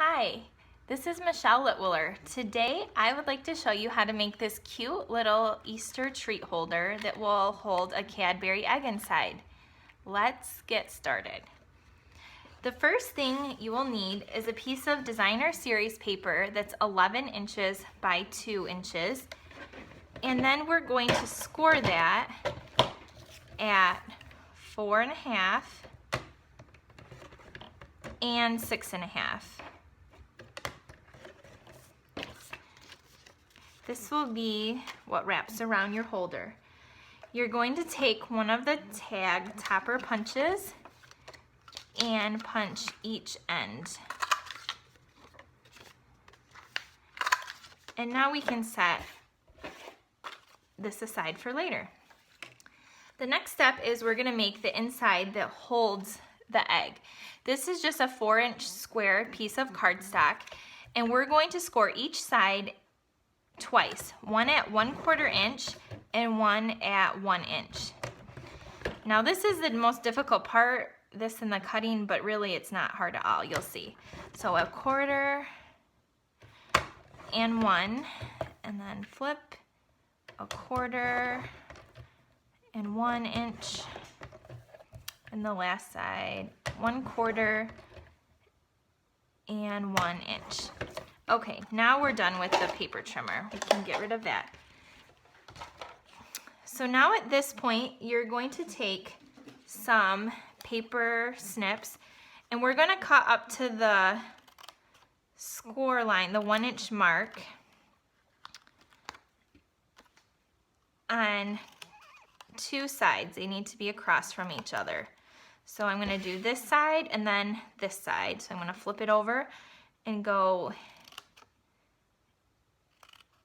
Hi, this is Michelle Litwiller. Today I would like to show you how to make this cute little Easter treat holder that will hold a Cadbury egg inside. Let's get started. The first thing you will need is a piece of designer series paper that's 11 inches by 2 inches. And then we're going to score that at 4.5 and 6.5. This will be what wraps around your holder. You're going to take one of the tag topper punches and punch each end. And now we can set this aside for later. The next step is we're going to make the inside that holds the egg. This is just a 4-inch square piece of cardstock, and we're going to score each side twice, one at 1/4 inch and one at 1 inch. Now this is the most difficult part, this and the cutting, but really it's not hard at all, you'll see. So 1/4 and 1, and then flip 1/4 and 1 inch, and the last side 1/4 and 1 inch. Okay, now we're done with the paper trimmer. We can get rid of that. So now at this point, you're going to take some paper snips, and we're going to cut up to the score line, the 1 inch mark, on 2 sides. They need to be across from each other. So I'm going to do this side and then this side. So I'm going to flip it over and go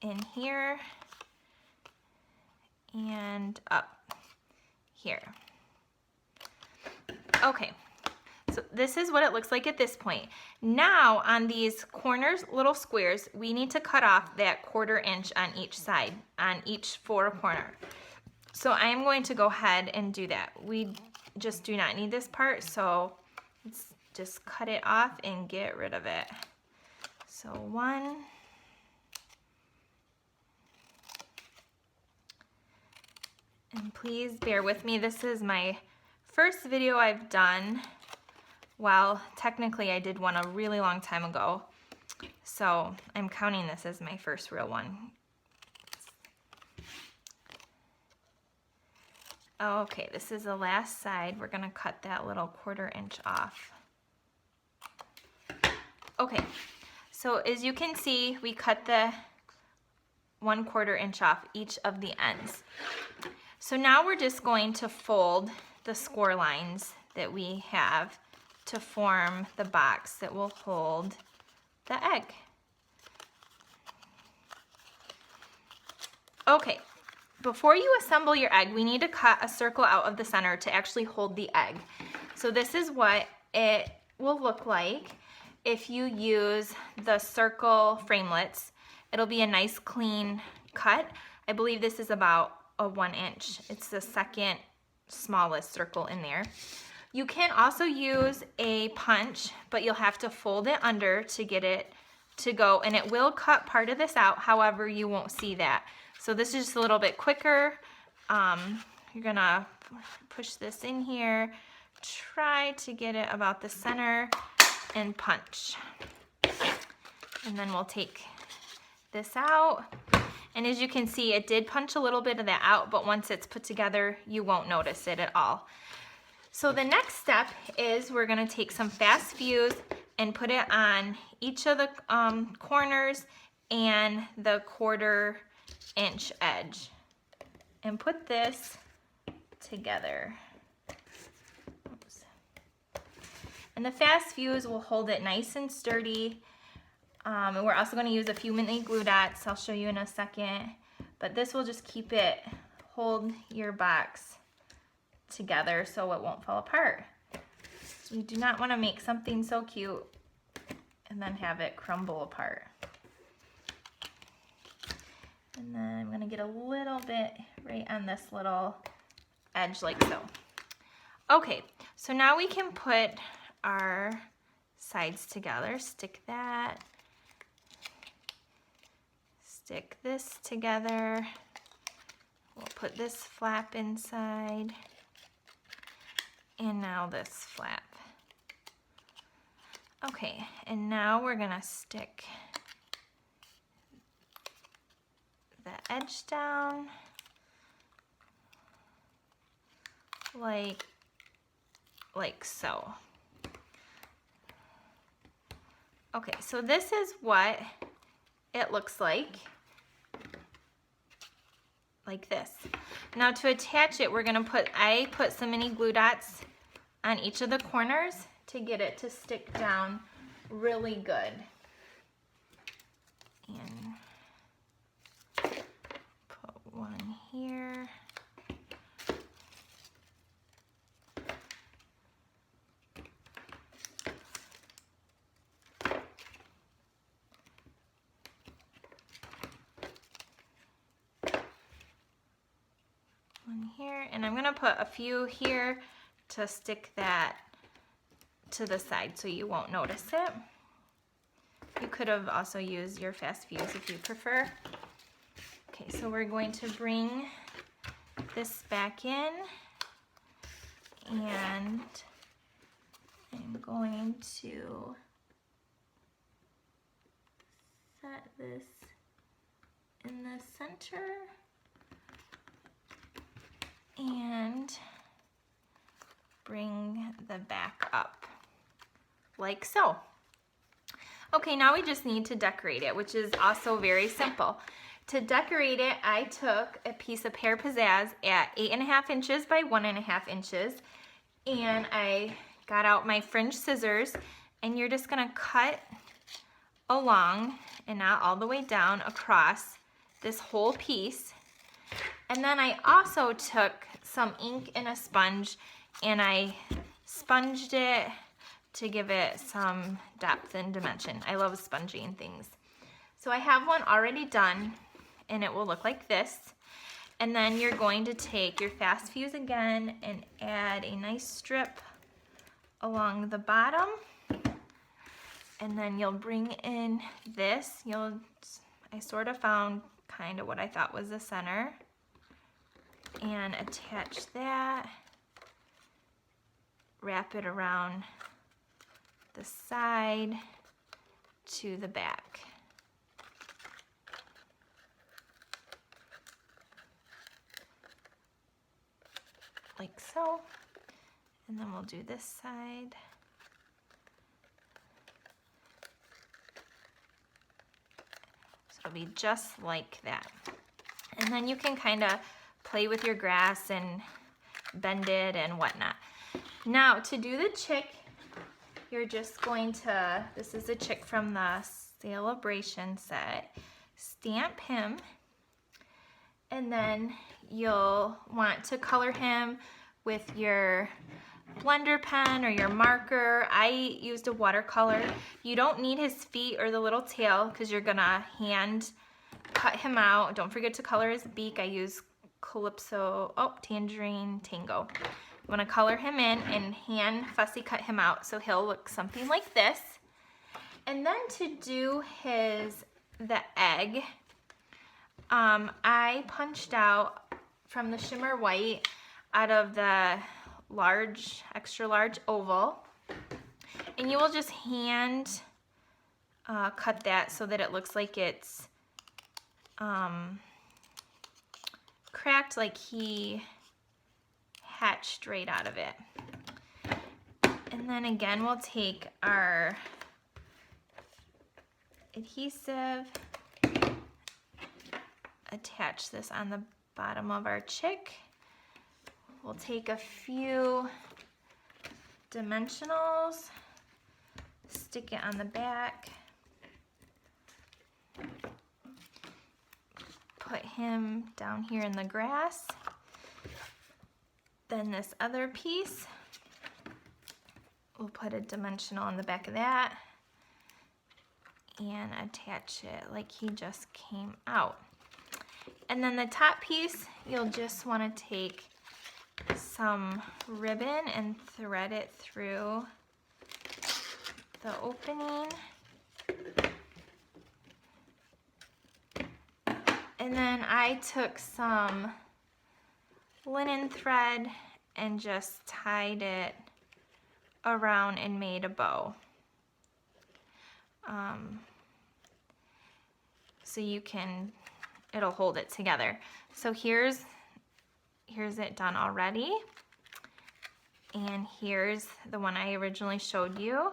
in here and up here. Okay, so this is what it looks like at this point. Now on these corners, little squares, we need to cut off that 1/4 inch on each side, on each 4 corner. So I am going to go ahead and do that. We just do not need this part, so let's just cut it off and get rid of it. So 1, and please bear with me. This is my first video I've done. Well, technically I did one a really long time ago, so I'm counting this as my first real one. Okay, this is the last side. We're gonna cut that little 1/4 inch off. Okay, so as you can see, we cut the 1/4 inch off each of the ends. So now we're just going to fold the score lines that we have to form the box that will hold the egg. Okay, before you assemble your egg, we need to cut a circle out of the center to actually hold the egg. So this is what it will look like if you use the circle framelits. It'll be a nice clean cut. I believe this is about a 1 inch. It's the second smallest circle in there. You can also use a punch, but you'll have to fold it under to get it to go, and it will cut part of this out, however you won't see that. So this is just a little bit quicker. You're gonna push this in here, try to get it about the center, and punch. And then we'll take this out. And as you can see, it did punch a little bit of that out, but once it's put together, you won't notice it at all. So the next step is we're gonna take some fast fuse and put it on each of the corners and the 1/4 inch edge, and put this together. Oops. And the fast fuse will hold it nice and sturdy. And we're also going to use a few mini glue dots. I'll show you in a second. But this will just hold your box together so it won't fall apart. So we do not want to make something so cute and then have it crumble apart. And then I'm going to get a little bit right on this little edge like so. Okay, so now we can put our sides together. Stick that. Stick this together. We'll put this flap inside. And now this flap. Okay, and now we're gonna stick the edge down like so. Okay, so this is what it looks like this. Now to attach it, we're gonna I put some mini glue dots on each of the corners to get it to stick down really good. And put one here. One here, and I'm gonna put a few here to stick that to the side so you won't notice it. You could have also used your fast fuse if you prefer. Okay, so we're going to bring this back in, and I'm going to set this in the center and bring the back up like so. Okay, now we just need to decorate it, which is also very simple. To decorate it, I took a piece of pear pizzazz at 8.5 inches by 1.5 inches, and I got out my fringe scissors, and you're just gonna cut along and not all the way down across this whole piece. And then I also took some ink and a sponge, and I sponged it to give it some depth and dimension. I love sponging things. So I have one already done, and it will look like this. And then you're going to take your fast fuse again and add a nice strip along the bottom. And then you'll bring in this. I sort of found kind of what I thought was the center, and attach that. Wrap it around the side to the back. Like so. And then we'll do this side. So it'll be just like that. And then you can kind of play with your grass and bend it and whatnot. Now to do the chick, you're just going to, this is a chick from the Celebration set, stamp him, and then you'll want to color him with your blender pen or your marker. I used a watercolor. You don't need his feet or the little tail because you're gonna hand cut him out. Don't forget to color his beak. I use Tangerine Tango. You want to color him in and hand fussy cut him out so he'll look something like this. And then to do the egg, I punched out from the shimmer white out of the extra large oval, and you will just hand cut that so that it looks like it's cracked, like he hatched right out of it. And then again, we'll take our adhesive, attach this on the bottom of our chick. We'll take a few dimensionals, stick it on the back, put him down here in the grass. Then this other piece, we'll put a dimensional on the back of that and attach it like he just came out. And then the top piece, you'll just want to take some ribbon and thread it through the opening. And then I took some linen thread and just tied it around and made a bow. So you can, it'll hold it together. So here's it done already. And here's the one I originally showed you.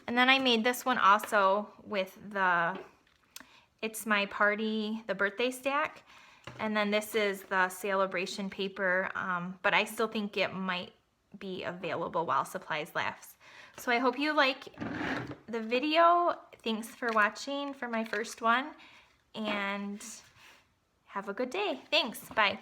And then I made this one also with the It's My Party, the birthday stack. And then this is the celebration paper, but I still think it might be available while supplies last. So I hope you like the video. Thanks for watching for my first one, and have a good day. Thanks, bye.